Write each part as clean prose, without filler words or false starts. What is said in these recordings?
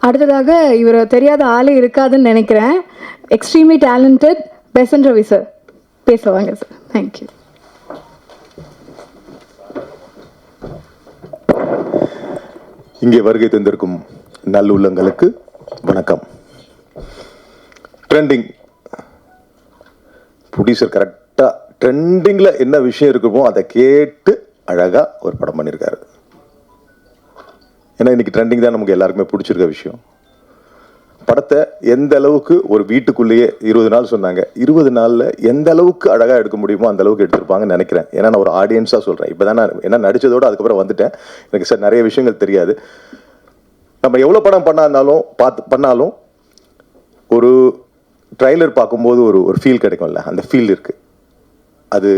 அடுத்ததாக இவர் தெரியாத ஆளே இருக்காதுன்னு நினைக்கிறேன். Extremely talented Besant Ravi sir பேசுவாங்க சார். தேங்க்யூ. இங்கே வருகை தந்திருக்கும் நல்லுள்ளங்களுக்கு வணக்கம். ட்ரெண்டிங் ப்ரொடியூசர் கரெக்டாக ட்ரெண்டிங்கில் என்ன விஷயம் இருக்குமோ அதை கேட்டு அழகாக ஒரு படம் பண்ணியிருக்காரு. ஏன்னா இன்னைக்கு ட்ரெண்டிங் தான் நமக்கு எல்லாருக்குமே பிடிச்சிருக்க விஷயம். படத்தை எந்த அளவுக்கு ஒரு வீட்டுக்குள்ளேயே 20 நாள் சொன்னாங்க, 20 நாளில் எந்த அளவுக்கு அழகாக எடுக்க முடியுமோ அந்த அளவுக்கு எடுத்திருப்பாங்கன்னு நினைக்கிறேன். ஏன்னா நான் ஒரு ஆடியன்ஸாக சொல்கிறேன். இப்போ தான் நான் என்ன நடித்ததோடு அதுக்கப்புறம் வந்துட்டேன். எனக்கு சார் நிறைய விஷயங்கள் தெரியாது. நம்ம எவ்வளோ படம் பண்ணாலும் ஒரு ட்ரைலர் பார்க்கும்போது ஒரு ஃபீல் கிடைக்கும்ல, அந்த ஃபீல் இருக்குது. அது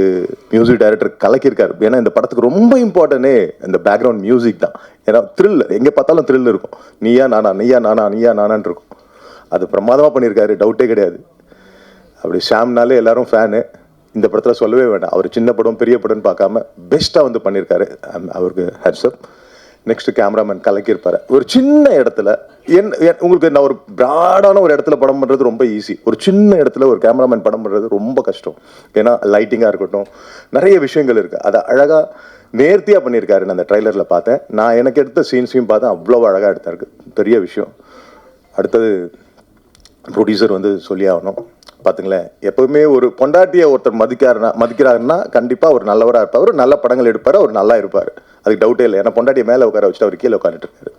மியூசிக் டைரக்டர் கலக்கியிருக்காரு. ஏன்னா இந்த படத்துக்கு ரொம்ப இம்பார்ட்டனே இந்த பேக்ரவுண்ட் மியூசிக் தான். ஏன்னா த்ரில், எங்கே பார்த்தாலும் த்ரில் இருக்கும். நீயா நானா நீயா நானா நீயா நானான் இருக்கும். அது பிரமாதமாக பண்ணியிருக்காரு, டவுட்டே கிடையாது. அப்படி ஷாம்னாலே எல்லாரும் ஃபேனு. இந்த படத்தில் சொல்லவே வேண்டாம். அவர் சின்ன படம் பெரிய படம்னு பார்க்காம பெஸ்ட்டாக வந்து பண்ணியிருக்காரு. அவருக்கு ஹேட்ஸ் அப். நெக்ஸ்ட் கேமராமேன் கலக்கியிருப்பாரு. ஒரு சின்ன இடத்துல உங்களுக்கு நான் ஒரு பிராடான ஒரு இடத்துல படம் பண்ணுறது ரொம்ப ஈஸி. ஒரு சின்ன இடத்துல ஒரு கேமராமேன் படம் பண்ணுறது ரொம்ப கஷ்டம். ஏன்னா லைட்டிங்காக இருக்கட்டும், நிறைய விஷயங்கள் இருக்குது. அதை அழகாக நேர்த்தியாக பண்ணியிருக்காரு. நான் அந்த ட்ரைலரில் பார்த்தேன். நான் எனக்கு எடுத்த சீன்ஸையும் பார்த்தேன். அவ்வளோ அழகாக எடுத்தாருக்கு. பெரிய விஷயம். அடுத்தது ப்ரொடியூசர் வந்து சொல்லி ஆகணும். பார்த்துங்களேன், எப்பவுமே ஒரு பொண்டாட்டியை ஒருத்தர் மதிக்கிறாருன்னா கண்டிப்பாக ஒரு நல்லவராக இருப்பார். ஒரு நல்ல படங்கள் எடுப்பார். அவர் நல்லா இருப்பார். அதுக்கு டவுட்டே இல்லை. ஏன்னா பொண்டாட்டியை மேலே உட்கார வச்சுட்டு அவர் கீழே உட்காந்துட்டு இருக்காரு.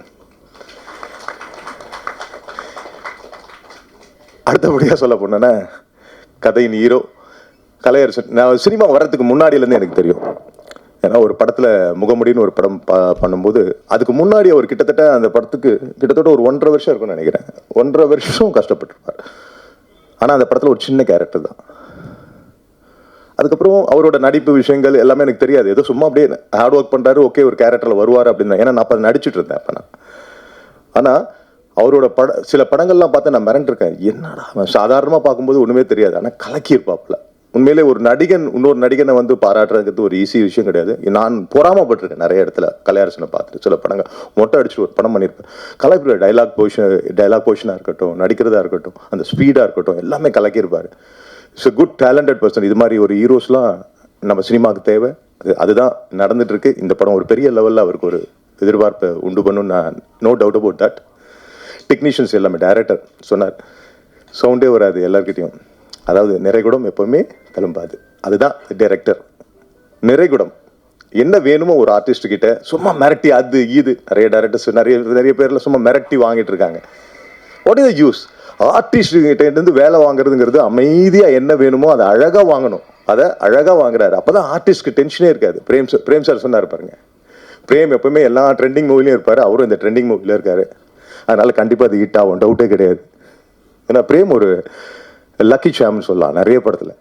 அடுத்தபடியாக சொல்ல போனேன்னா, கதையின் ஹீரோ கலையரசன். நான் சினிமா வர்றதுக்கு முன்னாடியிலேருந்து எனக்கு தெரியும். ஏன்னா ஒரு படத்தில் முகமுடின்னு ஒரு படம் பண்ணும்போது அதுக்கு முன்னாடி அவர் கிட்டத்தட்ட அந்த படத்துக்கு கிட்டத்தட்ட ஒரு 1.5 வருஷம் இருக்கும்னு நினைக்கிறேன். 1.5 வருஷம் கஷ்டப்பட்டுருப்பார். ஆனால் அந்த படத்தில் ஒரு சின்ன கேரக்டர் தான். அதுக்கப்புறம் அவரோட நடிப்பு விஷயங்கள் எல்லாமே எனக்கு தெரியாது. ஏதோ சும்மா அப்படியே ஹார்ட் ஒர்க் பண்ணுறாரு, ஓகே ஒரு கேரக்டரில் வருவார் அப்படின்னு. ஏன்னா நான் அப்போ நடிச்சுட்டு இருந்தேன் அப்போ நான். ஆனால் அவரோட சில படங்கள்லாம் பார்த்து நான் மிரண்டிருக்கேன். என்னடா அவன் சாதாரணமாக பார்க்கும்போது ஒன்றுமே தெரியாது, ஆனால் கலக்கியிருப்பாப்புல. உண்மையிலே ஒரு நடிகன் இன்னொரு நடிகனை வந்து பாராட்டுறதுக்கு ஒரு ஈஸி விஷயம் கிடையாது. நான் பொறாமப்பட்டிருக்கேன் நிறைய இடத்துல. கலையரசனை பார்த்துட்டு சில படங்கள் மொட்டை அடிச்சு ஒரு படம் பண்ணியிருப்பேன். கலைப்பிற டைலாக் பொசிஷனாக இருக்கட்டும், நடிக்கிறதா இருக்கட்டும், அந்த ஸ்பீடாக இருக்கட்டும், எல்லாமே கலக்கியிருப்பார். It's a good talented person. இது மாதிரி ஒரு ஹீரோஸ்லாம் நம்ம சினிமாவுக்கு தேவை. அதுதான் நடந்துட்டு இருக்கு. இந்த படம் ஒரு பெரிய லெவலில் அவருக்கு ஒரு எதிர்பார்ப்பை உண்டு பண்ணும். நான் no doubt about that. Technicians எல்லாமே, டைரக்டர் சொன்னார், சவுண்டே வராது எல்லாருக்கிட்டையும். அதாவது நிறைகுடம் எப்பவுமே கிளம்பாது. அதுதான் டைரக்டர். நிறைகுடம் என்ன வேணுமோ ஒரு ஆர்டிஸ்ட் கிட்ட சும்மா மிரட்டி அது இது. நிறைய டைரக்டர்ஸ் நிறைய பேர்ல சும்மா மிரட்டி வாங்கிட்டு இருக்காங்க. What is the use? Artist கிட்ட இருந்து வேலை வாங்குறதுங்கிறது அமைதியாக என்ன வேணுமோ அதை அழகாக வாங்கணும். அதை அழகாக வாங்குறாரு. அப்போதான் ஆர்டிஸ்ட்க்கு டென்ஷனே இருக்காது. பிரேம் சார் சொன்னார் பாருங்க. பிரேம் எப்பவுமே எல்லா ட்ரெண்டிங் மூவிலையும் இருப்பார். அவரும் இந்த ட்ரெண்டிங் மூவில இருக்காரு. அதனால கண்டிப்பாக அது ஹிட் ஆகும், டவுட்டே கிடையாது. ஏன்னா பிரேம் ஒரு லக்கி சாம்னு சொல்லலாம் நிறைய படத்தில்.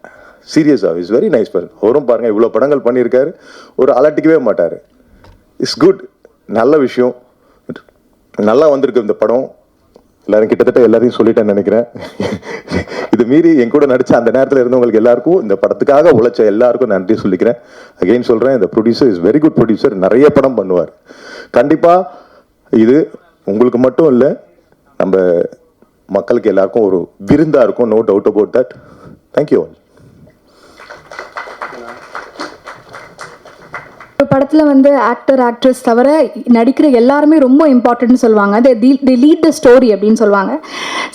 சீரியஸாக இஸ் வெரி நைஸ் பர்சன். அவரும் பாருங்கள் இவ்வளோ படங்கள் பண்ணியிருக்காரு. ஒரு அலட்டிக்கவே மாட்டார். It's good. நல்ல விஷயம். நல்லா வந்திருக்கு இந்த படம். எல்லாரும் கிட்டத்தட்ட எல்லாரையும் சொல்லிட்டேன்னு நினைக்கிறேன். இது மீறி என் கூட நடித்த அந்த நேரத்தில் இருந்தவங்களுக்கு எல்லாருக்கும், இந்த படத்துக்காக உழைச்ச எல்லாருக்கும் நன்றி சொல்லிக்கிறேன். அகெயின் சொல்கிறேன், இந்த producer is very good producer. நிறைய படம் பண்ணுவார். கண்டிப்பாக இது உங்களுக்கு மட்டும் இல்லை, நம்ம மக்களுக்கு எல்லாருக்கும் ஒரு விருந்தாக இருக்கும். No doubt about that. Thank you all. படத்தில் வந்து ஆக்டர் ஆக்ட்ரஸ் தவிர நடிக்கிற எல்லாருமே ரொம்ப இம்பார்ட்டன்ட்னு சொல்லுவாங்க. they lead the story அப்படின்னு சொல்லுவாங்க.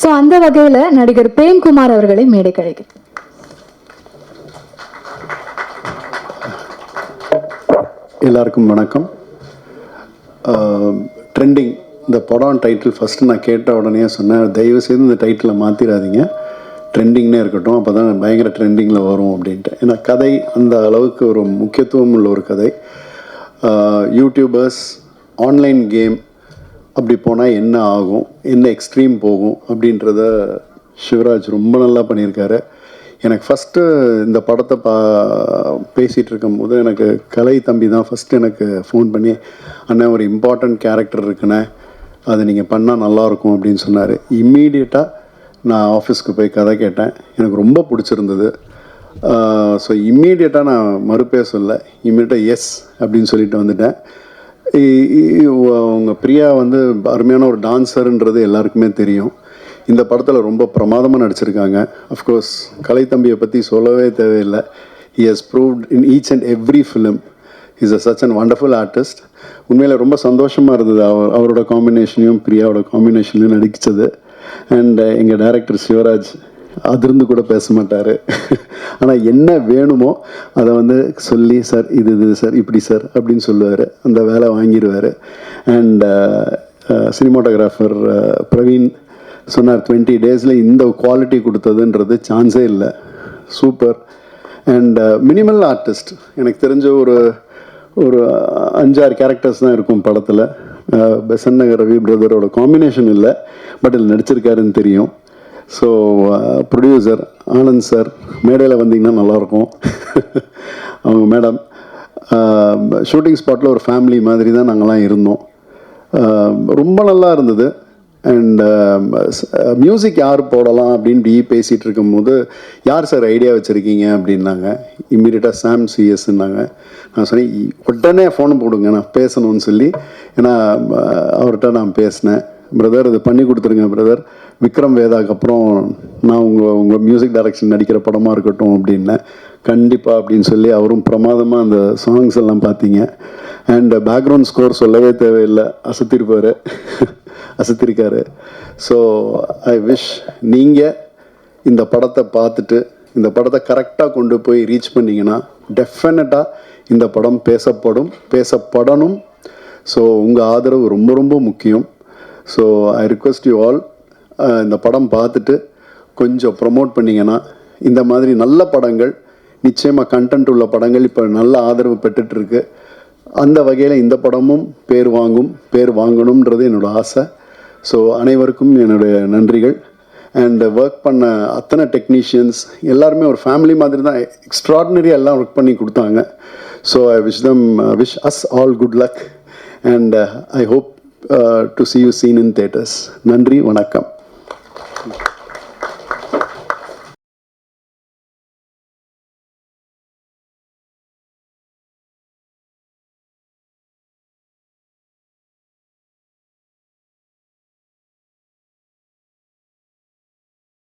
ஸோ அந்த வகையில் நடிகர் பிரேம்குமார் அவர்களை மேடை கிடைக்கும். எல்லாருக்கும் வணக்கம். ட்ரெண்டிங் இந்த படம் டைட்டில் ஃபஸ்ட்டு நான் கேட்ட உடனே சொன்னேன், தயவு செய்து இந்த டைட்டிலை மாற்றிடாதீங்க, ட்ரெண்டிங்னே இருக்கட்டும், அப்போ தான் பயங்கர ட்ரெண்டிங்கில் வரும் அப்படின்ட்டு. ஏன்னா கதை அந்த அளவுக்கு ஒரு முக்கியத்துவம் உள்ள ஒரு கதை. யூடியூபர்ஸ், ஆன்லைன் கேம் அப்படி போனால் என்ன ஆகும், என்ன எக்ஸ்ட்ரீம் போகும் அப்படின்றத சிவராஜ் ரொம்ப நல்லா பண்ணியிருக்காரு. எனக்கு ஃபஸ்ட்டு இந்த படத்தை பேசிகிட்டு இருக்கும்போது எனக்கு கலை தம்பி தான் ஃபஸ்ட்டு எனக்கு ஃபோன் பண்ணி, அண்ணன் ஒரு இம்பார்ட்டண்ட் கேரக்டர் இருக்குண்ணே, அதை நீங்கள் பண்ணால் நல்லாயிருக்கும் அப்படின்னு சொன்னார். இம்மீடியட்டாக நான் ஆஃபீஸ்க்கு போய் கதை கேட்டேன். எனக்கு ரொம்ப பிடிச்சிருந்தது. ஸோ இம்மீடியட்டாக நான் மறுப்பே சொல்ல, இம்மீடியட்டாக எஸ் அப்படின்னு சொல்லிட்டு வந்துட்டேன். அவங்க பிரியா வந்து அருமையான ஒரு டான்ஸருன்றது எல்லாருக்குமே தெரியும். இந்த படத்தில் ரொம்ப பிரமாதமாக நடிச்சிருக்காங்க. அஃப்கோர்ஸ் கலைத்தம்பியை பற்றி சொல்லவே தேவையில்லை. He has proved in each and every film is such and wonderful artist. உண்மையில் ரொம்ப சந்தோஷமாக இருந்தது அவரோட காம்பினேஷனையும் பிரியாவோட காம்பினேஷனையும் நடிச்சது. அண்ட் எங்கள் டைரக்டர் சிவராஜ் அதிர்ந்து கூட பேச மாட்டார். ஆனால் என்ன வேணுமோ அதை வந்து சொல்லி, சார் இது சார் இப்படி சார் அப்படின்னு சொல்லுவார். அந்த வேலை வாங்கிடுவார். அண்ட் சினிமாட்டோகிராஃபர் பிரவீன் சொன்னார் 20 டேஸில் இந்த குவாலிட்டி கொடுத்ததுன்றது சான்ஸே இல்லை. சூப்பர். And minimal artist. எனக்கு தெரிஞ்ச ஒரு 5-6 கேரக்டர்ஸ் தான் இருக்கும் படத்தில். பெசன் நகர் ரவி பிரதரோட காம்பினேஷன் இல்லை, பட் இதில் நடிச்சிருக்காருன்னு தெரியும். ஸோ ப்ரொடியூசர் ஆனந்த் சார், மேடையில் வந்தீங்கன்னா நல்லாயிருக்கும். அவங்க மேடம், ஷூட்டிங் ஸ்பாட்டில் ஒரு ஃபேமிலி மாதிரி தான் நாங்கள்லாம் இருந்தோம். ரொம்ப நல்லா இருந்தது. அண்ட் மியூசிக் யார் போடலாம் அப்படின்னு பேசிகிட்டு இருக்கும்போது, யார் சார் ஐடியா வச்சுருக்கீங்க அப்படின்னாங்க. இம்மீடியட்டாக சாம் சிஎஸ்ன்னாங்க. நான் சொன்னேன், உடனே ஃபோனை போடுங்க, நான் பேசணும்னு சொல்லி. ஏன்னா அவர்கிட்ட நான் பேசினேன். பிரதர் இது பண்ணி கொடுத்துருங்க பிரதர், விக்ரம் வேதாக்கு அப்புறம் நான் உங்கள் மியூசிக் டைரக்ஷன் நடிக்கிற படமாக இருக்கட்டும் அப்படின்னேன். கண்டிப்பாக அப்படின்னு சொல்லி அவரும் பிரமாதமாக அந்த சாங்ஸ் எல்லாம் பார்த்தீங்க. அண்ட் பேக்ரவுண்ட் ஸ்கோர் சொல்லவே தேவையில்லை, அசத்திருக்காரு. ஸோ ஐ விஷ் நீங்கள் இந்த படத்தை பார்த்துட்டு இந்த படத்தை கரெக்டாக கொண்டு போய் ரீச் பண்ணிங்கன்னா டெஃபினட்டாக இந்த படம் பேசப்படணும். ஸோ உங்கள் ஆதரவு ரொம்ப ரொம்ப முக்கியம். So I request you all, இந்த படம் பார்த்துட்டு கொஞ்சம் ப்ரமோட் பண்ணிங்கன்னா, இந்த மாதிரி நல்ல படங்கள், நிச்சயமாக கண்டென்ட் உள்ள படங்கள் இப்போ நல்ல ஆதரவு பெற்றுட்ருக்கு. அந்த வகையில் இந்த படமும் பேர் வாங்கணுன்றது என்னோடய ஆசை. ஸோ அனைவருக்கும் என்னுடைய நன்றிகள். அண்ட் ஒர்க் பண்ண அத்தனை டெக்னீஷியன்ஸ் எல்லாருமே ஒரு ஃபேமிலி மாதிரி தான், எக்ஸ்ட்ராடினரியாக எல்லாம் ஒர்க் பண்ணி கொடுத்தாங்க. So I wish as all good luck. And I hope to see you seen in theaters. நன்றி, வணக்கம்.